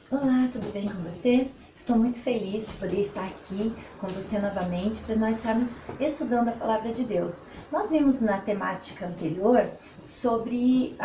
Olá, tudo bem com você? Estou muito feliz de poder estar aqui com você novamente para nós estarmos estudando a Palavra de Deus. Nós vimos na temática anterior sobre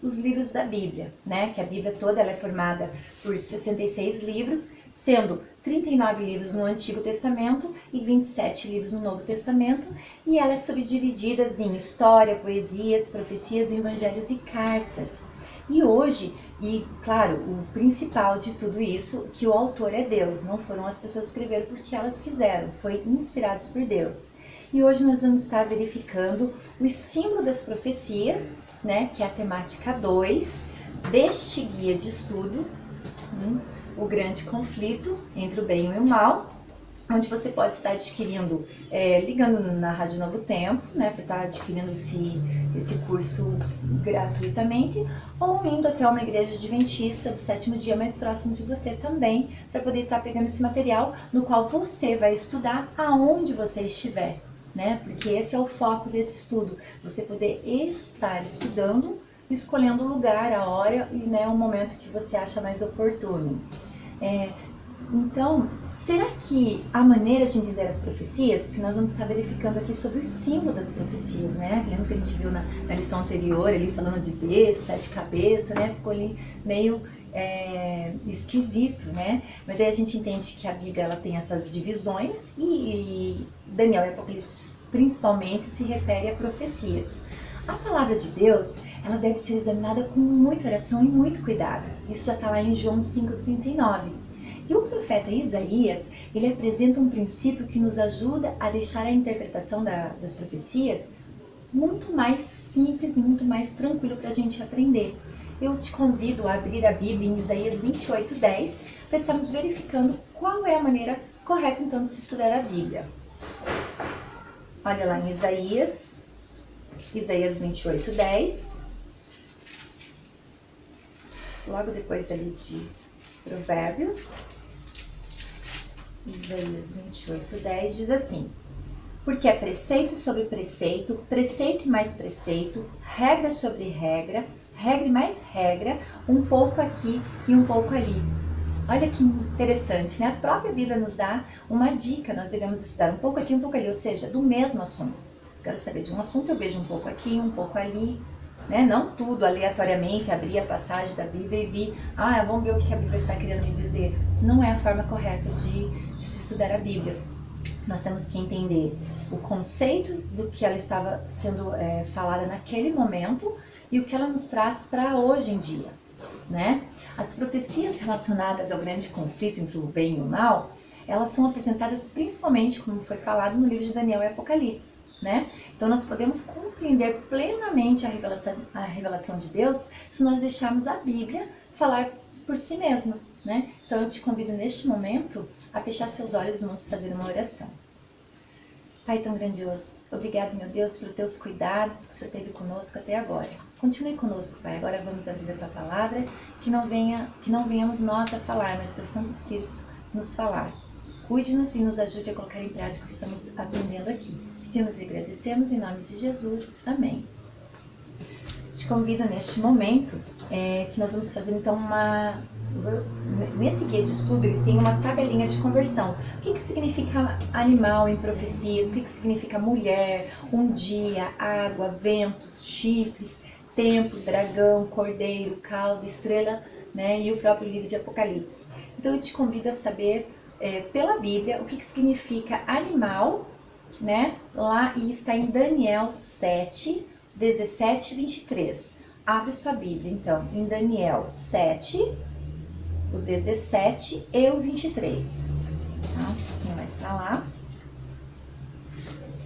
os livros da Bíblia, né? Que a Bíblia toda ela é formada por 66 livros, sendo 39 livros no Antigo Testamento e 27 livros no Novo Testamento, e ela é subdividida em história, poesias, profecias, evangelhos e cartas. E hoje, e claro, o principal de tudo isso, que o autor é Deus, não foram as pessoas que escreveram porque elas quiseram, foi inspirados por Deus. E hoje nós vamos estar verificando o símbolo das profecias, né, que é a temática 2 deste guia de estudo, o grande conflito entre o bem e o mal, onde você pode estar adquirindo, ligando na Rádio Novo Tempo, né, para estar adquirindo esse curso gratuitamente, ou indo até uma igreja adventista do sétimo dia mais próximo de você também, para poder estar pegando esse material, no qual você vai estudar aonde você estiver, né, porque esse é o foco desse estudo, você poder estar estudando, escolhendo o lugar, a hora e, né, o momento que você acha mais oportuno. Então, será que há maneiras de entender as profecias? Porque nós vamos estar verificando aqui sobre o símbolo das profecias, né? Lembra que a gente viu na lição anterior, ali falando de besta, 7 cabeças, né? Ficou ali meio esquisito, né? Mas aí a gente entende que a Bíblia ela tem essas divisões e Daniel e Apocalipse principalmente se refere a profecias. A palavra de Deus, ela deve ser examinada com muita oração e muito cuidado. Isso já está lá em João 5,39. E o profeta Isaías, ele apresenta um princípio que nos ajuda a deixar a interpretação das profecias muito mais simples e muito mais tranquilo para a gente aprender. Eu te convido a abrir a Bíblia em Isaías 28:10 para estarmos verificando qual é a maneira correta então de se estudar a Bíblia. Olha lá em Isaías 28:10, logo depois ali de Provérbios. Isaías 28:10 diz assim: porque é preceito sobre preceito, preceito e mais preceito, regra sobre regra, regra e mais regra, um pouco aqui e um pouco ali. Olha que interessante, né? A própria Bíblia nos dá uma dica, nós devemos estudar um pouco aqui e um pouco ali, ou seja, do mesmo assunto. Quero saber de um assunto, eu vejo um pouco aqui, um pouco ali, né? Não tudo aleatoriamente, abrir a passagem da Bíblia e vi, vamos ver o que a Bíblia está querendo me dizer. Não é a forma correta de se estudar a Bíblia. Nós temos que entender o conceito do que ela estava sendo falada naquele momento e o que ela nos traz para hoje em dia, né? As profecias relacionadas ao grande conflito entre o bem e o mal, elas são apresentadas principalmente, como foi falado no livro de Daniel e Apocalipse, né? Então nós podemos compreender plenamente a revelação de Deus se nós deixarmos a Bíblia falar por si mesma, né? Então eu te convido neste momento a fechar seus olhos e vamos fazer uma oração. Pai tão grandioso, obrigado, meu Deus, pelos teus cuidados que o Senhor teve conosco até agora. Continue conosco, Pai. Agora vamos abrir a tua palavra, que não venhamos nós a falar, mas teu Santo Espírito nos falar. Cuide-nos e nos ajude a colocar em prática o que estamos aprendendo aqui. Pedimos e agradecemos em nome de Jesus. Amém. Te convido neste momento que nós vamos fazer então nesse guia de estudo ele tem uma tabelinha de conversão. O que significa animal em profecias? O que significa mulher, um dia, água, ventos, chifres, templo, dragão, cordeiro, cauda, estrela, né? E o próprio livro de Apocalipse. Então eu te convido a saber pela Bíblia o que significa animal, né? Lá e está em Daniel 7, 17 e 23. Abre sua Bíblia, então, em Daniel 7, o 17 e o 23. Tá? Um pouquinho mais para lá.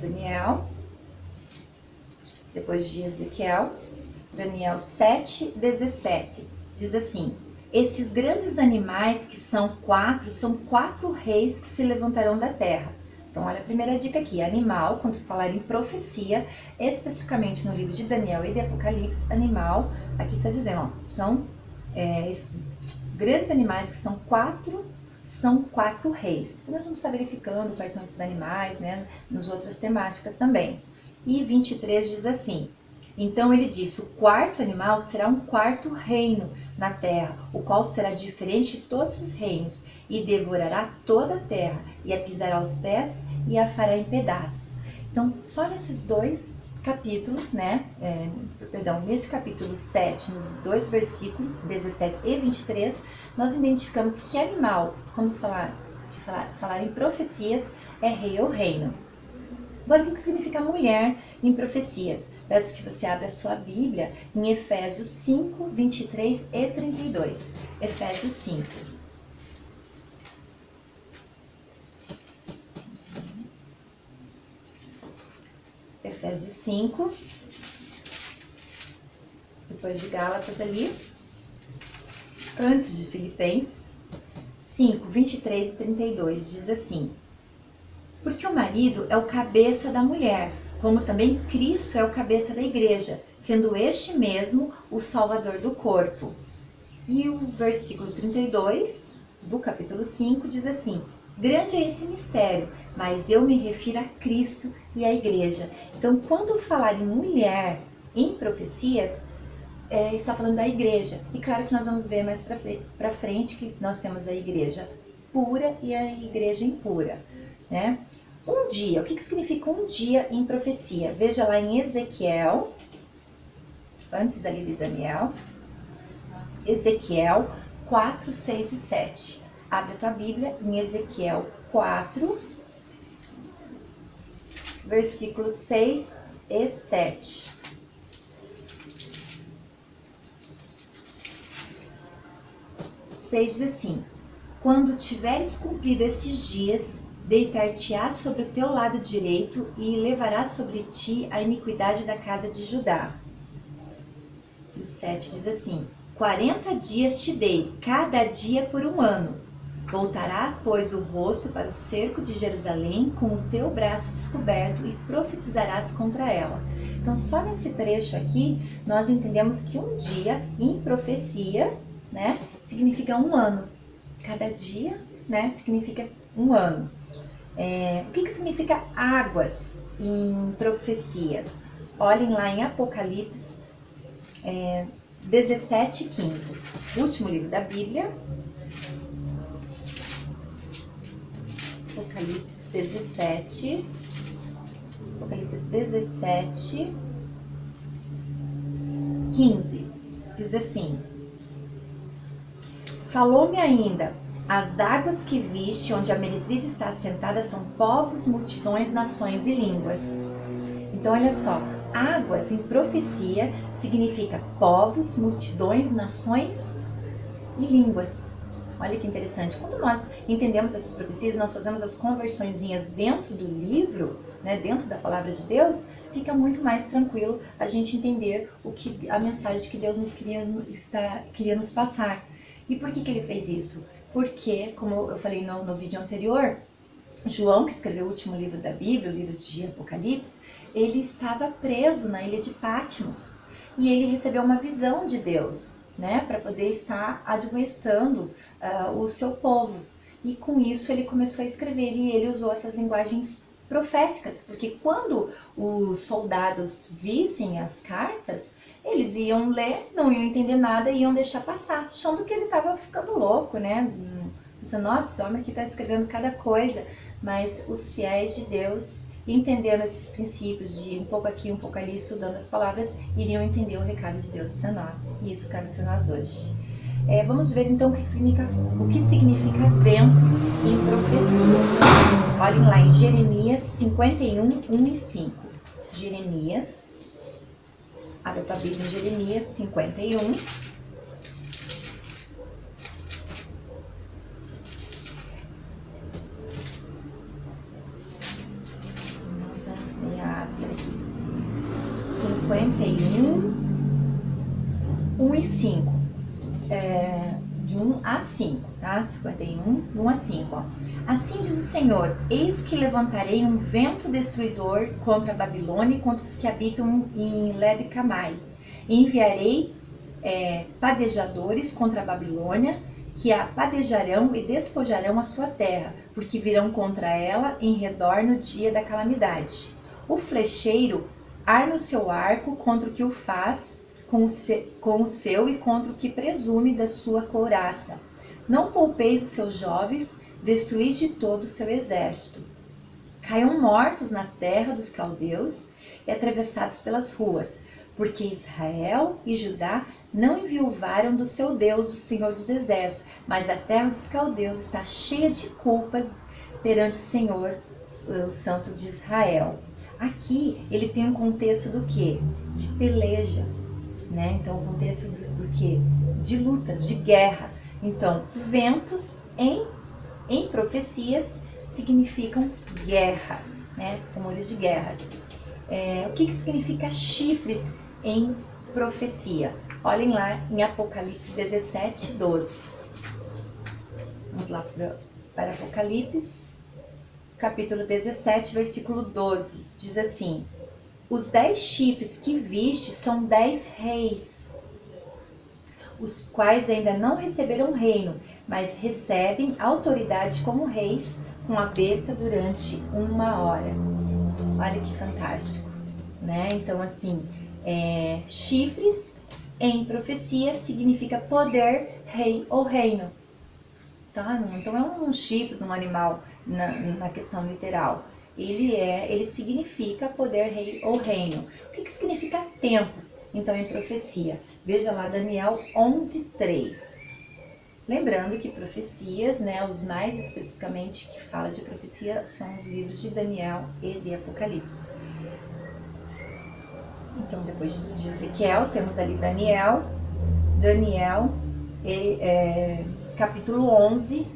Daniel, depois de Ezequiel, Daniel 7, 17. Diz assim: esses grandes animais que são quatro reis que se levantarão da terra. Então, olha a primeira dica aqui, animal, quando falar em profecia, especificamente no livro de Daniel e de Apocalipse, animal, aqui está dizendo, ó, são esses grandes animais que são quatro reis. E nós vamos estar verificando quais são esses animais, né, nas outras temáticas também. E 23 diz assim: Então ele disse: o quarto animal será um quarto reino na terra, o qual será diferente de todos os reinos, e devorará toda a terra, e a pisará aos pés, e a fará em pedaços. Então, só nesses dois capítulos, nesse capítulo 7, nos dois versículos 17 e 23, nós identificamos que animal, quando se falar em profecias, é rei ou reino. Agora, o que significa mulher em profecias? Peço que você abra a sua Bíblia em Efésios 5, 23 e 32. Efésios 5. Efésios 5, depois de Gálatas ali, antes de Filipenses, 5, 23 e 32, diz assim: porque o marido é o cabeça da mulher, como também Cristo é o cabeça da igreja, sendo este mesmo o salvador do corpo. E o versículo 32 do capítulo 5 diz assim: grande é esse mistério, mas eu me refiro a Cristo e à igreja. Então, quando falar em mulher em profecias, está falando da igreja. E claro que nós vamos ver mais para frente que nós temos a igreja pura e a igreja impura, né? Um dia, o que significa um dia em profecia? Veja lá em Ezequiel, antes ali de Daniel, Ezequiel 4, 6 e 7. Abre a tua Bíblia em Ezequiel 4, versículos 6 e 7. Diz assim: quando tiveres cumprido estes dias, deitar-te-ás sobre o teu lado direito e levarás sobre ti a iniquidade da casa de Judá. O 7 diz assim: 40 dias te dei, cada dia por um ano. Voltará, pois, o rosto para o cerco de Jerusalém com o teu braço descoberto e profetizarás contra ela. Então, só nesse trecho aqui, nós entendemos que um dia, em profecias, significa um ano. Cada dia, significa um ano. O que significa águas em profecias? Olhem lá em Apocalipse 17 e 15. Último livro da Bíblia. Apocalipse 17. Apocalipse 17, 15. Diz assim: falou-me ainda: as águas que viste, onde a meretriz está assentada, são povos, multidões, nações e línguas. Então, olha só, águas em profecia significa povos, multidões, nações e línguas. Olha que interessante. Quando nós entendemos essas profecias, nós fazemos as conversõezinhas dentro do livro, dentro da palavra de Deus, fica muito mais tranquilo a gente entender a mensagem que Deus queria nos passar. E por que ele fez isso? Porque, como eu falei no vídeo anterior, João, que escreveu o último livro da Bíblia, o livro de Apocalipse, ele estava preso na ilha de Patmos e ele recebeu uma visão de Deus, para poder estar admoestando o seu povo. E com isso ele começou a escrever e ele usou essas linguagens proféticas, porque quando os soldados vissem as cartas, eles iam ler, não iam entender nada e iam deixar passar, achando que ele estava ficando louco, Dizendo, nossa, esse homem aqui está escrevendo cada coisa. Mas os fiéis de Deus, entendendo esses princípios de um pouco aqui, um pouco ali, estudando as palavras, iriam entender o recado de Deus para nós. E isso cabe para nós hoje. Vamos ver então o que significa ventos em profecias. Olhem lá em Jeremias 51, 1 e 5. Jeremias, abre a tua Bíblia em Jeremias 51. Tem a aspa aqui. 51, 1 e 5. De 1 a 5, tá? 51, 1 a 5, ó. Assim diz o Senhor: eis que levantarei um vento destruidor contra a Babilônia e contra os que habitam em Leb-Camai. Enviarei padejadores contra a Babilônia, que a padejarão e despojarão a sua terra, porque virão contra ela em redor no dia da calamidade. O flecheiro arme o seu arco contra o que o faz com o seu e contra o que presume da sua couraça. Não poupeis os seus jovens, destruís de todo o seu exército. Caiam mortos na terra dos caldeus e atravessados pelas ruas, porque Israel e Judá não enviuvaram do seu Deus, do Senhor dos Exércitos, mas a terra dos caldeus está cheia de culpas perante o Senhor, o Santo de Israel. Aqui ele tem um contexto do quê? De peleja, né? Então, o contexto do quê? De lutas, de guerra. Então, ventos em profecias significam guerras, né? Rumores de guerras. O que significa chifres em profecia? Olhem lá em Apocalipse 17, 12. Vamos lá para Apocalipse, capítulo 17, versículo 12. Diz assim: os 10 chifres que viste são 10 reis, os quais ainda não receberam reino, mas recebem autoridade como reis com a besta durante 1 hora. Olha que fantástico, né? Então, assim, chifres em profecia significa poder, rei ou reino, tá? Então, é um chifre de um animal na questão literal. Ele significa poder, rei ou reino. O que significa tempos, então, em profecia? Veja lá Daniel 11:3. Lembrando que profecias, né, os mais especificamente que fala de profecia são os livros de Daniel e de Apocalipse. Então, depois de Ezequiel, temos ali Daniel, capítulo 11,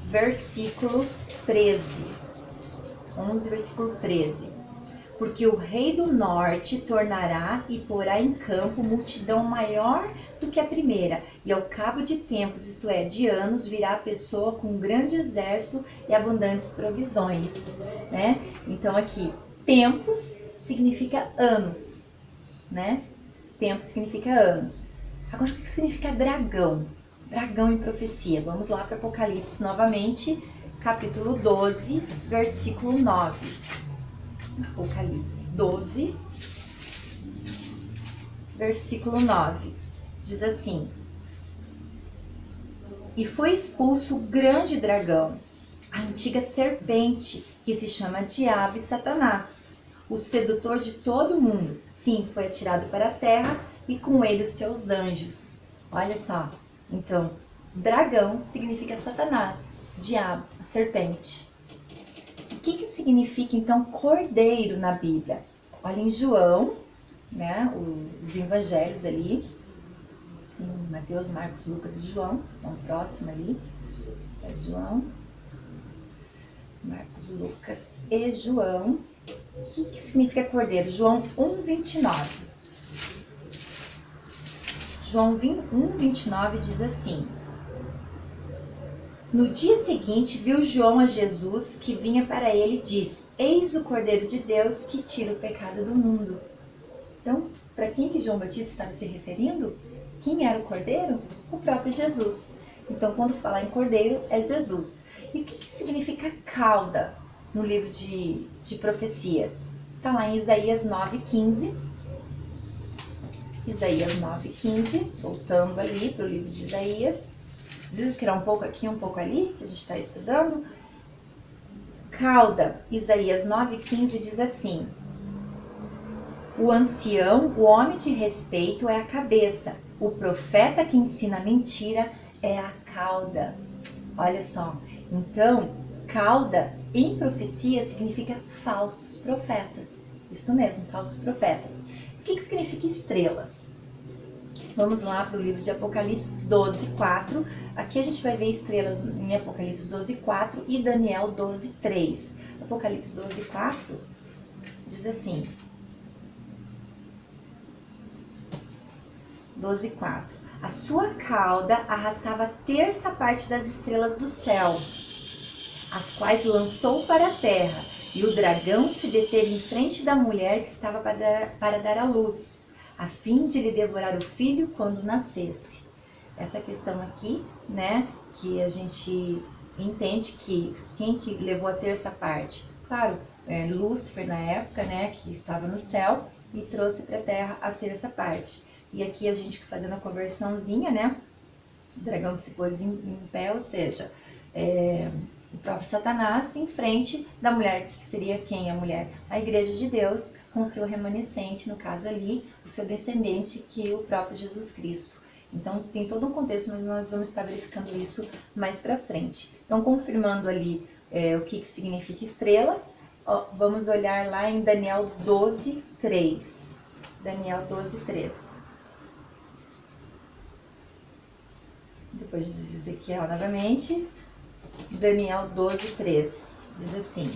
versículo 13. 11, versículo 13. Porque o rei do norte tornará e porá em campo multidão maior do que a primeira, e ao cabo de tempos, isto é, de anos, virá a pessoa com um grande exército e abundantes provisões, né? Então aqui, tempos significa anos, né? Tempo significa anos. Agora, o que significa dragão? Dragão em profecia. Vamos lá para Apocalipse novamente, capítulo 12, versículo 9. Apocalipse 12, versículo 9. Diz assim: e foi expulso o grande dragão, a antiga serpente, que se chama Diabo e Satanás, o sedutor de todo o mundo. Sim, foi atirado para a terra e com ele os seus anjos. Olha só, então, dragão significa Satanás, diabo, a serpente. O que significa, então, cordeiro na Bíblia? Olha em João, né, os evangelhos ali, em Mateus, Marcos, Lucas e João, então próximo ali, é João, Marcos, Lucas e João. O que significa cordeiro? João 1:29. João 1:29 diz assim: no dia seguinte viu João a Jesus que vinha para ele e disse: eis o Cordeiro de Deus que tira o pecado do mundo. Então, para quem que João Batista estava se referindo? Quem era o Cordeiro? O próprio Jesus. Então, quando fala em Cordeiro, é Jesus. E o que significa cauda no livro de profecias? Está lá em Isaías 9:15. Isaías 9:15, voltando ali para o livro de Isaías. Viu que era um pouco aqui, um pouco ali, que a gente está estudando? Cauda, Isaías 9:15 diz assim: o ancião, o homem de respeito é a cabeça, o profeta que ensina mentira é a cauda. Olha só, então, cauda em profecia significa falsos profetas. Isso mesmo, falsos profetas. O que significa estrelas? Vamos lá para o livro de Apocalipse 12:4. Aqui a gente vai ver estrelas em Apocalipse 12:4 e Daniel 12:3. Apocalipse 12:4 diz assim: 12:4. A sua cauda arrastava a terça parte das estrelas do céu, as quais lançou para a terra, e o dragão se deteve em frente da mulher que estava para dar à luz, a fim de lhe devorar o filho quando nascesse. Essa questão aqui, né, que a gente entende que quem que levou a terça parte? Claro, Lúcifer na época, né, que estava no céu, e trouxe para a terra a terça parte. E aqui a gente fazendo a conversãozinha, né? O dragão que se pôs em pé, ou seja, o próprio Satanás em frente da mulher, que seria quem? A mulher? A igreja de Deus, com o seu remanescente, no caso ali, o seu descendente, que é o próprio Jesus Cristo. Então tem todo um contexto, mas nós vamos estar verificando isso mais para frente. Então, confirmando ali o que significa estrelas, vamos olhar lá em Daniel 12:3. Daniel 12:3. Depois de Ezequiel novamente, Daniel 12:3 diz assim: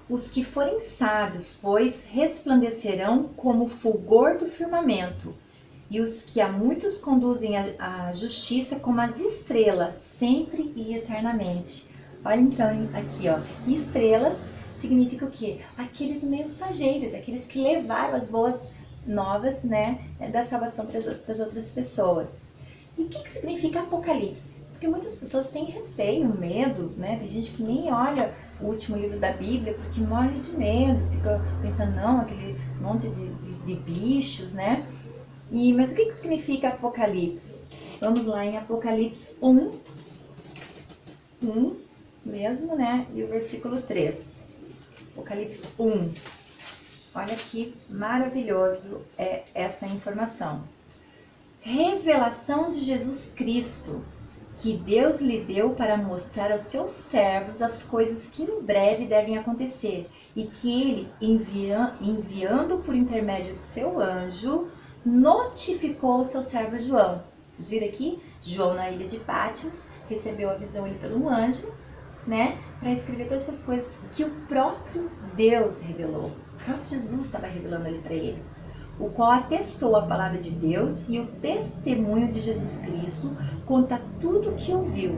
Os que forem sábios, pois, resplandecerão como o fulgor do firmamento, e os que a muitos conduzem à justiça como as estrelas, sempre e eternamente. Olha então aqui, ó, estrelas significa o quê? Aqueles mensageiros, aqueles que levaram as boas novas, né, da salvação para as outras pessoas. E o que significa Apocalipse? Porque muitas pessoas têm receio, medo, né? Tem gente que nem olha o último livro da Bíblia porque morre de medo, fica pensando, não, aquele monte de bichos, né? Mas o que significa Apocalipse? Vamos lá em Apocalipse 1 mesmo, né? E o versículo 3. Apocalipse 1. Olha que maravilhoso é essa informação. Revelação de Jesus Cristo, que Deus lhe deu para mostrar aos seus servos as coisas que em breve devem acontecer, e que ele, enviando por intermédio do seu anjo, notificou o seu servo João. Vocês viram aqui? João, na ilha de Pátimos, recebeu a visão ali pelo anjo, né? Para escrever todas essas coisas que o próprio Deus revelou. O próprio Jesus estava revelando ali para ele. O qual atestou a palavra de Deus e o testemunho de Jesus Cristo conta tudo o que ouviu.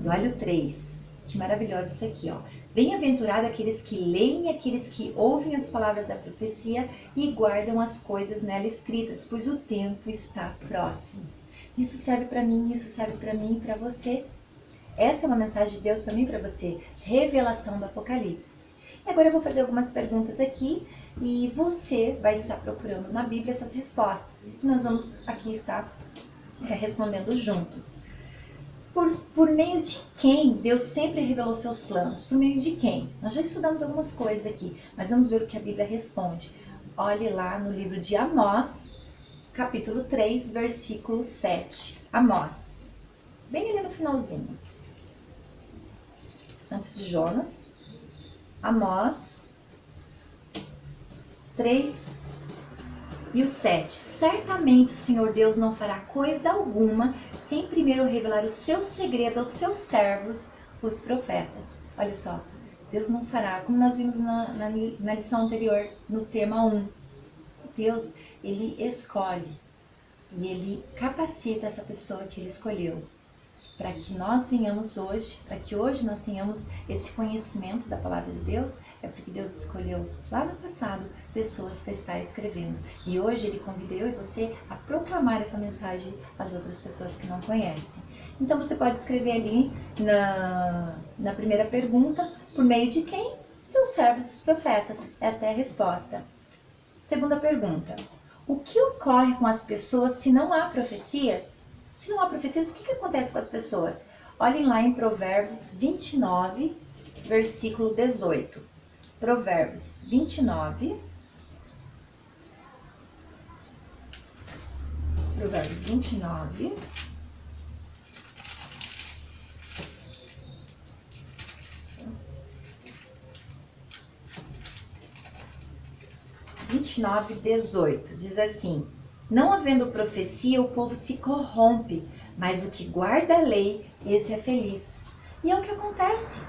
E olha o 3, que maravilhoso isso aqui, ó. Bem-aventurado aqueles que leem e aqueles que ouvem as palavras da profecia e guardam as coisas nela escritas, pois o tempo está próximo. Isso serve para mim, isso serve para mim e para você. Essa é uma mensagem de Deus para mim e para você. Revelação do Apocalipse. E agora eu vou fazer algumas perguntas aqui e você vai estar procurando na Bíblia essas respostas. Nós vamos aqui estar respondendo juntos. Por meio de quem Deus sempre revelou seus planos? Por meio de quem? Nós já estudamos algumas coisas aqui, mas vamos ver o que a Bíblia responde. Olhe lá no livro de Amós, capítulo 3, versículo 7. Amós, bem ali no finalzinho. Antes de Jonas, Amós 3 e o 7. Certamente o Senhor Deus não fará coisa alguma sem primeiro revelar o seu segredo aos seus servos, os profetas. Olha só, Deus não fará, como nós vimos na lição anterior, no tema 1. Deus, ele escolhe e ele capacita essa pessoa que ele escolheu. Para que nós venhamos hoje, para que hoje nós tenhamos esse conhecimento da palavra de Deus, é porque Deus escolheu lá no passado pessoas para estar escrevendo. E hoje Ele convida eu e você a proclamar essa mensagem às outras pessoas que não conhecem. Então você pode escrever ali na primeira pergunta, por meio de quem? Seus servos, os profetas. Esta é a resposta. Segunda pergunta. O que ocorre com as pessoas se não há profecias? Se não há profecias, o que acontece com as pessoas? Olhem lá em Provérbios 29, versículo 18. Provérbios 29. Provérbios 29. (29, 18) diz assim: não havendo profecia, o povo se corrompe, mas o que guarda a lei, esse é feliz. E é o que acontece.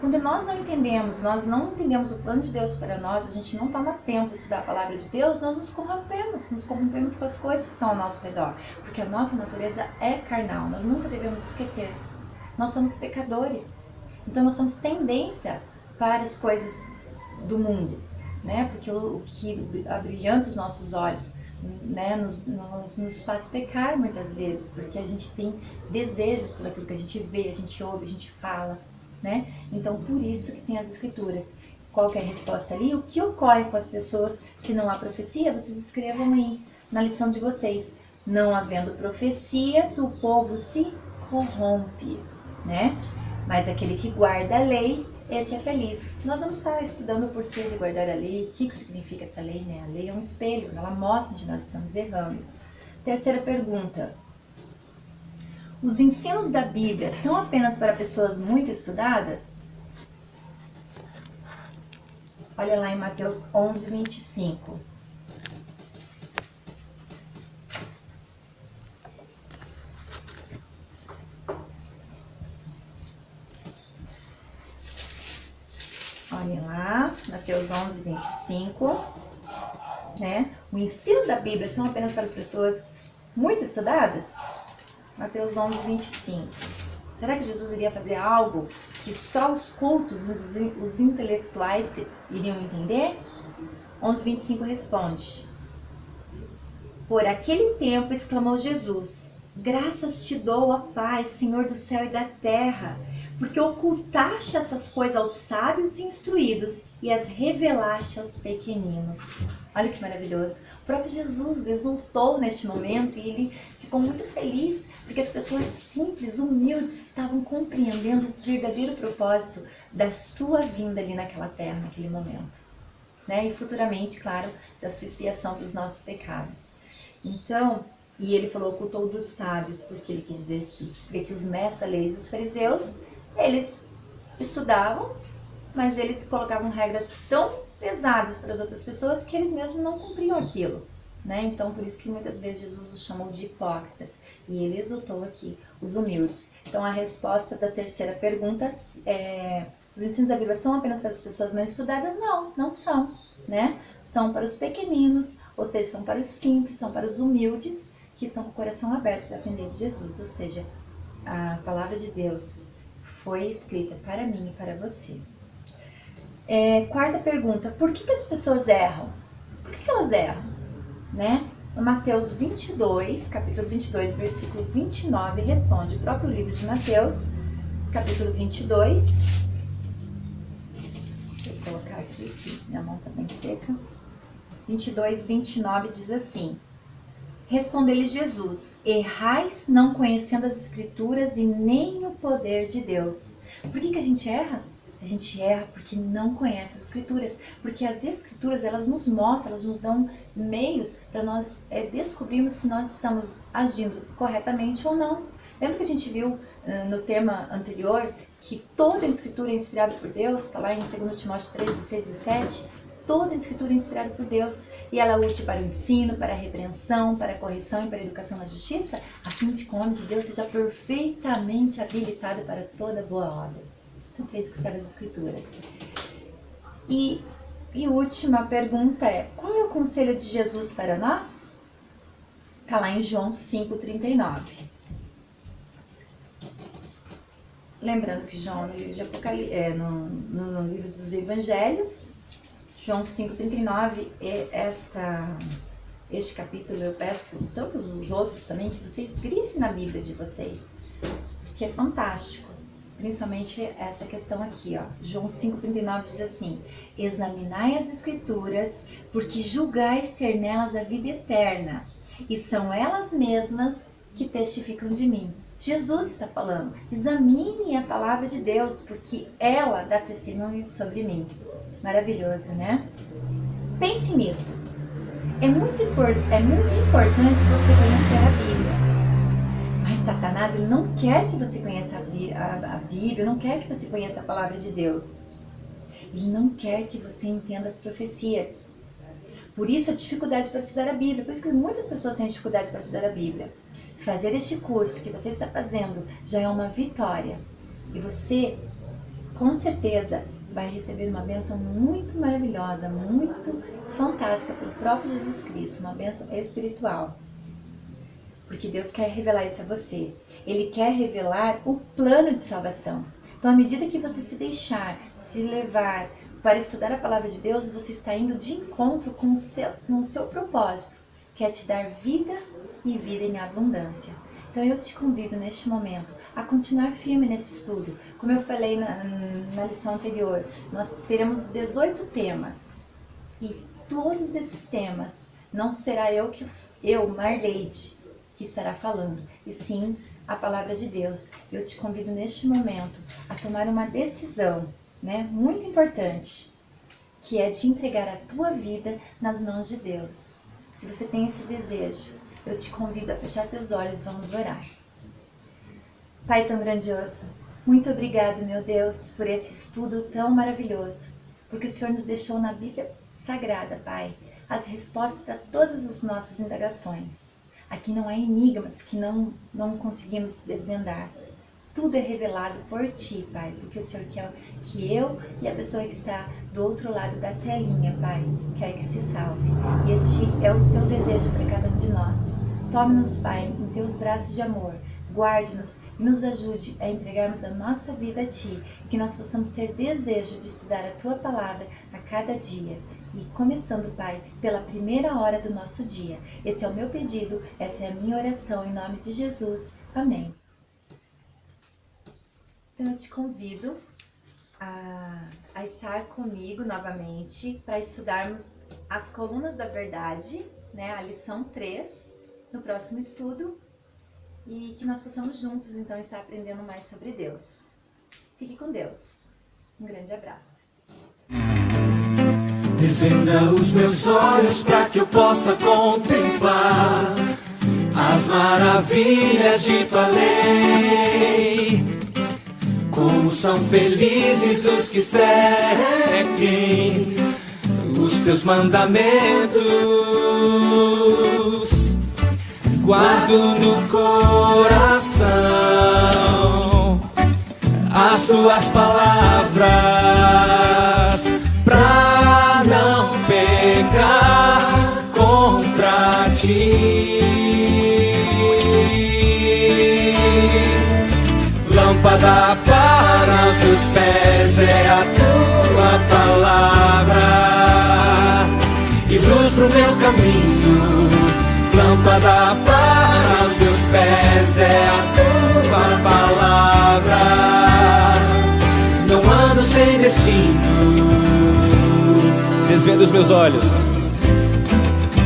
Quando nós não entendemos o plano de Deus para nós, a gente não toma tempo de estudar a palavra de Deus, nós nos corrompemos com as coisas que estão ao nosso redor. Porque a nossa natureza é carnal, nós nunca devemos esquecer. Nós somos pecadores, então nós somos tendência para as coisas do mundo. né? Porque o que abrilhanta os nossos olhos, né? Nos faz pecar muitas vezes, porque a gente tem desejos por aquilo que a gente vê, a gente ouve, a gente fala, né? Então, por isso que tem as escrituras. Qual que é a resposta ali? O que ocorre com as pessoas se não há profecia? Vocês escrevam aí na lição de vocês. Não havendo profecias, o povo se corrompe, né? Mas aquele que guarda a lei, este é feliz. Nós vamos estar estudando o porquê de guardar a lei, o que significa essa lei, né? A lei é um espelho, ela mostra onde nós estamos errando. Terceira pergunta. Os ensinos da Bíblia são apenas para pessoas muito estudadas? Olha lá em Mateus 11, 25. Olha lá, Mateus 11, 25. Né? O ensino da Bíblia são apenas para as pessoas muito estudadas? Mateus 11, 25. Será que Jesus iria fazer algo que só os cultos, os intelectuais iriam entender? 11, 25 responde. Por aquele tempo exclamou Jesus, graças te dou, ó Pai, Senhor do céu e da terra, porque ocultaste essas coisas aos sábios e instruídos e as revelaste aos pequeninos. Olha que maravilhoso. O próprio Jesus exultou neste momento e ele ficou muito feliz porque as pessoas simples, humildes, estavam compreendendo o verdadeiro propósito da sua vinda ali naquela terra, naquele momento. Né? E futuramente, claro, da sua expiação dos nossos pecados. Então, e ele falou, ocultou dos sábios, porque ele quis dizer que os mestres, leis e os fariseus, eles estudavam, mas eles colocavam regras tão pesadas para as outras pessoas que eles mesmos não cumpriam aquilo. Né? Então, por isso que muitas vezes Jesus os chamou de hipócritas. E ele exaltou aqui os humildes. Então, a resposta da terceira pergunta é... Os ensinos da Bíblia são apenas para as pessoas não estudadas? Não, não são. Né? São para os pequeninos, ou seja, são para os simples, são para os humildes, que estão com o coração aberto para aprender de Jesus. Ou seja, a palavra de Deus foi escrita para mim e para você. Quarta pergunta, por que as pessoas erram? Por que elas erram? Né? Mateus 22, capítulo 22, versículo 29, responde o próprio livro de Mateus, capítulo 22. Desculpa eu colocar aqui, que minha mão está bem seca. 22, 29 diz assim: Respondeu-lhe Jesus, errais não conhecendo as Escrituras e nem o poder de Deus. Por que a gente erra? A gente erra porque não conhece as Escrituras, porque as Escrituras elas nos mostram, elas nos dão meios para nós descobrirmos se nós estamos agindo corretamente ou não. Lembra que a gente viu no tema anterior que toda a Escritura é inspirada por Deus, está lá em 2 Timóteo 3, 16 e 17? Toda a Escritura é inspirada por Deus e ela é útil para o ensino, para a repreensão, para a correção e para a educação na justiça, a fim de que o homem de Deus seja perfeitamente habilitado para toda boa obra. Então, para isso que servem as Escrituras. E última pergunta é, qual é o conselho de Jesus para nós? Está lá em João 5,39. Lembrando que João, no livro de Apocalipse, no livro dos Evangelhos, João 5,39, este capítulo eu peço, tantos os outros também, que vocês grifem na Bíblia de vocês, que é fantástico. Principalmente essa questão aqui, ó. João 5,39 diz assim, examinai as Escrituras, porque julgais ter nelas a vida eterna, e são elas mesmas que testificam de mim. Jesus está falando, examine a palavra de Deus, porque ela dá testemunho sobre mim. Maravilhoso, né? Pense nisso. É muito importante você conhecer a Bíblia. Mas Satanás ele não quer que você conheça a Bíblia, não quer que você conheça a palavra de Deus. Ele não quer que você entenda as profecias. Por isso a dificuldade para estudar a Bíblia. Por isso que muitas pessoas têm dificuldade para estudar a Bíblia. Fazer este curso que você está fazendo já é uma vitória. E você, com certeza, vai receber uma bênção muito maravilhosa, muito fantástica pelo próprio Jesus Cristo, uma bênção espiritual. Porque Deus quer revelar isso a você. Ele quer revelar o plano de salvação. Então, à medida que você se deixar, se levar para estudar a palavra de Deus, você está indo de encontro com o seu propósito, que é te dar vida e vida em abundância. Então eu te convido neste momento a continuar firme nesse estudo. Como eu falei na lição anterior, nós teremos 18 temas. E todos esses temas não será eu, Marleide, que estará falando, e sim a palavra de Deus. Eu te convido neste momento a tomar uma decisão, muito importante, que é de entregar a tua vida nas mãos de Deus. Se você tem esse desejo, eu te convido a fechar teus olhos e vamos orar. Pai tão grandioso, muito obrigado, meu Deus, por esse estudo tão maravilhoso, porque o Senhor nos deixou na Bíblia Sagrada, Pai, as respostas para todas as nossas indagações. Aqui não há enigmas que não conseguimos desvendar. Tudo é revelado por Ti, Pai, porque o Senhor quer que eu e a pessoa que está do outro lado da telinha, Pai, quer que se salve. E este é o Seu desejo para cada um de nós. Tome-nos, Pai, em Teus braços de amor. Guarde-nos e nos ajude a entregarmos a nossa vida a Ti, que nós possamos ter desejo de estudar a Tua Palavra a cada dia. E começando, Pai, pela primeira hora do nosso dia. Esse é o meu pedido, essa é a minha oração, em nome de Jesus. Amém. Então eu te convido a estar comigo novamente para estudarmos as colunas da verdade, a lição 3, no próximo estudo, e que nós possamos juntos, então, estar aprendendo mais sobre Deus. Fique com Deus. Um grande abraço. Desvenda os meus olhos para que eu possa contemplar as maravilhas de tua lei. Como são felizes os que seguem os teus mandamentos. Guardo no coração as tuas palavras pra não pecar contra ti. Lâmpada para os meus pés é a tua palavra e luz pro meu caminho. Lâmpada para os meus pés é a tua palavra. Não ando sem destino. Desvenda os meus olhos.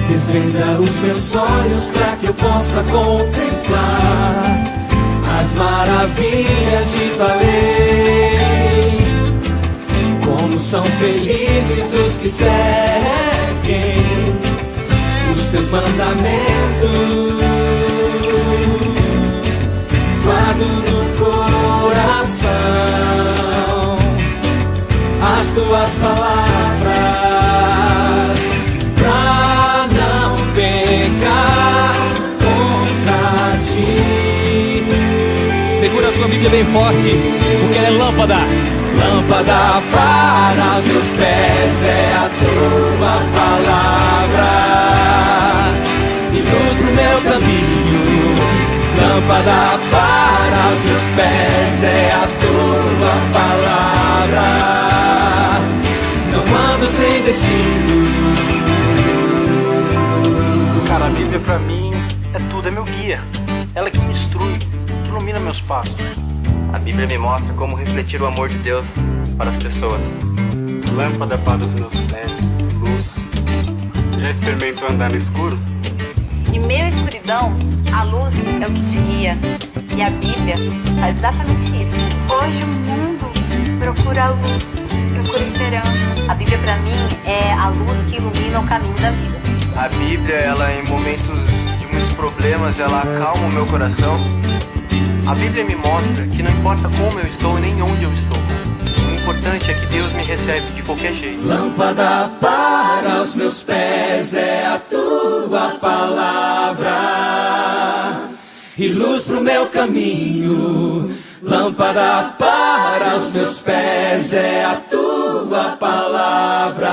Desvenda os meus olhos para que eu possa contemplar as maravilhas de tua lei. Como são felizes os que seguem os teus mandamentos. Guardo no coração as tuas palavras pra não pecar contra ti. Segura a tua Bíblia bem forte, porque ela é lâmpada. Lâmpada para os meus pés é a tua palavra e luz pro meu caminho. Lâmpada para os meus pés é a tua palavra. Não ando sem destino. Cara, a Bíblia pra mim é tudo, é meu guia. Ela que me instrui, que ilumina meus passos. A Bíblia me mostra como refletir o amor de Deus para as pessoas. Lâmpada para os meus pés, luz. Já experimentou andar no escuro? Em meio à escuridão, a luz é o que te guia. E a Bíblia faz exatamente isso. Hoje o mundo procura a luz, procura esperança. A Bíblia pra mim é a luz que ilumina o caminho da vida. A Bíblia, ela em momentos de muitos problemas, ela acalma o meu coração. A Bíblia me mostra que não importa como eu estou e nem onde eu estou. O importante é que Deus me recebe de qualquer jeito. Lâmpada para os meus pés é a tua palavra e luz pro meu caminho. Lâmpada para os meus pés é a tua palavra.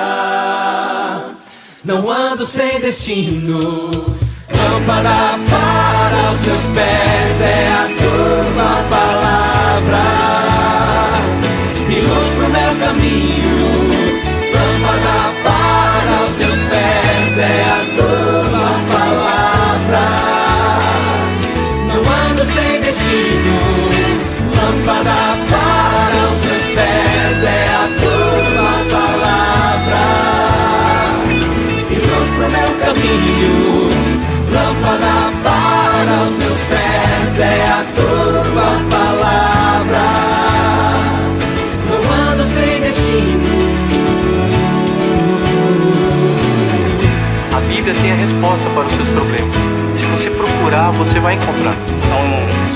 Não ando sem destino. Lâmpada para os meus pés é a tua palavra e luz pro meu caminho. caminho, lâmpada para os meus pés é a tua palavra. Não ando sem destino, lâmpada para os meus pés é a tua palavra. E luz pro meu caminho, lâmpada para os meus pés é a tua palavra. Não ando sem destino. A Bíblia tem a resposta para os seus problemas. Se você procurar, você vai encontrar.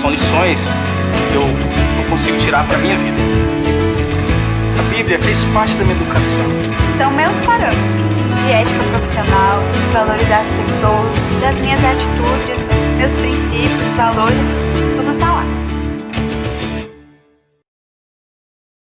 São lições que eu não consigo tirar pra minha vida. A Bíblia fez parte da minha educação. São meus parâmetros de ética profissional, de valores das pessoas, das minhas atitudes, meus princípios, valores